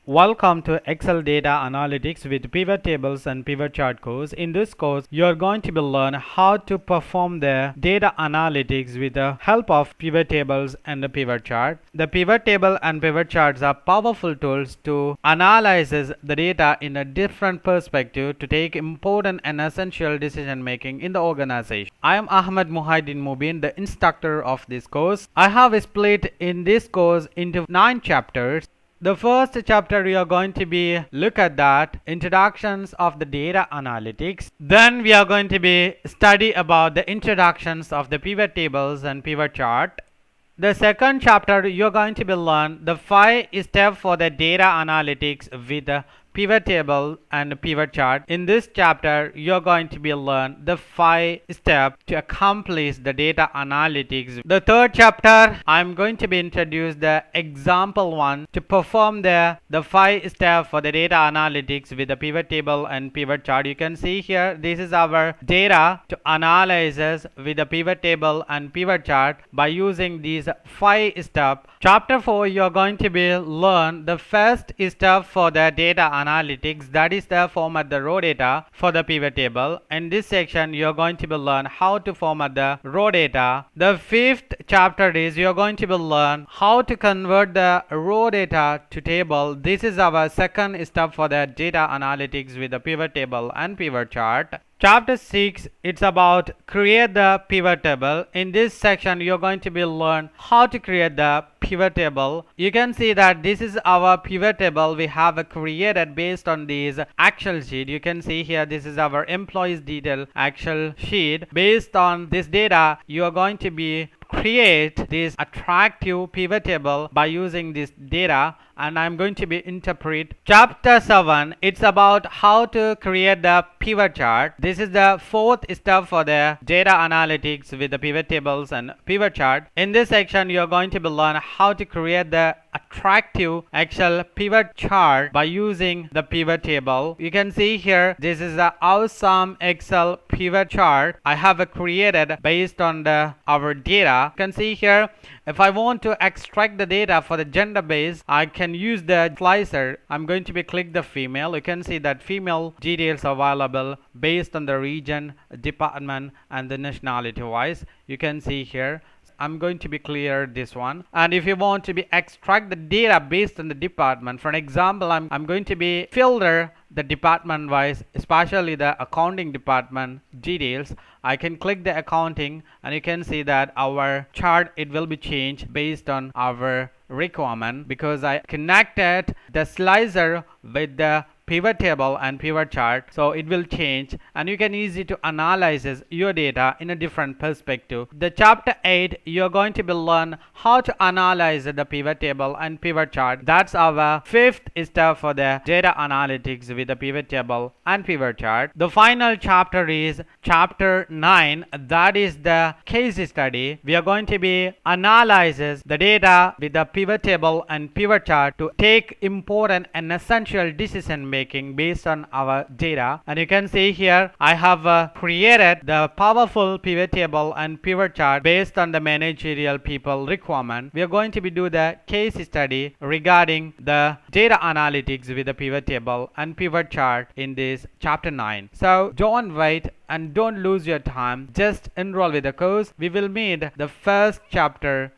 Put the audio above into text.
Welcome to Excel Data Analytics with Pivot Tables and Pivot Chart course. In this course, you are going to be learn how to perform the data analytics with the help of pivot tables and the pivot chart. The pivot table and pivot charts are powerful tools to analyze the data in a different perspective to take important and essential decision making in the organization. I am Ahmed Muhaiddin Mubin, the instructor of this course. I have split in this course into 9 chapters. The first chapter we are going to be look at that introductions of the data analytics. Then we are going to be study about the introductions of the pivot tables and pivot chart. The second chapter you are going to be learn the 5 steps for the data analytics with the pivot table and pivot chart. In this chapter you are going to be learn the 5 steps to accomplish the data analytics. The third chapter I am going to be introduce the example one to perform the 5 steps for the data analytics with the pivot table and pivot chart. You can see here this is our data to analyze with the pivot table and pivot chart by using these 5 steps. Chapter 4 you are going to be learn the first step for the data analytics, that is the format the raw data for the pivot table. In this section you are going to be learn how to format the raw data. The fifth chapter is you are going to be learn how to convert the raw data to table. This is our second step for the data analytics with the pivot table and pivot chart. Chapter 6, it's about create the pivot table. In this section you're going to be learn how to create the pivot table. You can see that this is our pivot table we have created based on this Excel sheet. You can see here this is our employees detail Excel sheet. Based on this data you are going to be create this attractive pivot table by using this data, and I'm going to be interpret. Chapter 7, it's about how to create the pivot chart. This is the fourth step for the data analytics with the pivot tables and pivot chart. In this section you are going to be learn how to create the attractive Excel pivot chart by using the pivot table. You can see here this is the awesome Excel pivot chart I have created based on our data. You can see here if I want to extract the data for the gender base, I can use the slicer. I'm going to be click the female. You can see that female details are available based on the region, department and the nationality wise. You can see here I'm going to be clear this one. And if you want to be extract the data based on the department, for an example I'm going to be filter the department wise, especially the accounting department details. I can click the accounting and you can see that our chart it will be changed based on our requirement because I connected the slicer with the pivot table and pivot chart, so it will change and you can easy to analyze your data in a different perspective. The chapter 8 you're going to be learn how to analyze the pivot table and pivot chart. That's our fifth step for the data analytics with the pivot table and pivot chart. The final chapter is chapter 9, that is the case study. We are going to be analyzes the data with the pivot table and pivot chart to take important and essential decision making based on our data. And you can see here I have created the powerful pivot table and pivot chart based on the managerial people requirement. We are going to be do the case study regarding the data analytics with the pivot table and pivot chart in this chapter 9. So don't wait and don't lose your time, just enroll with the course. We will meet the first chapter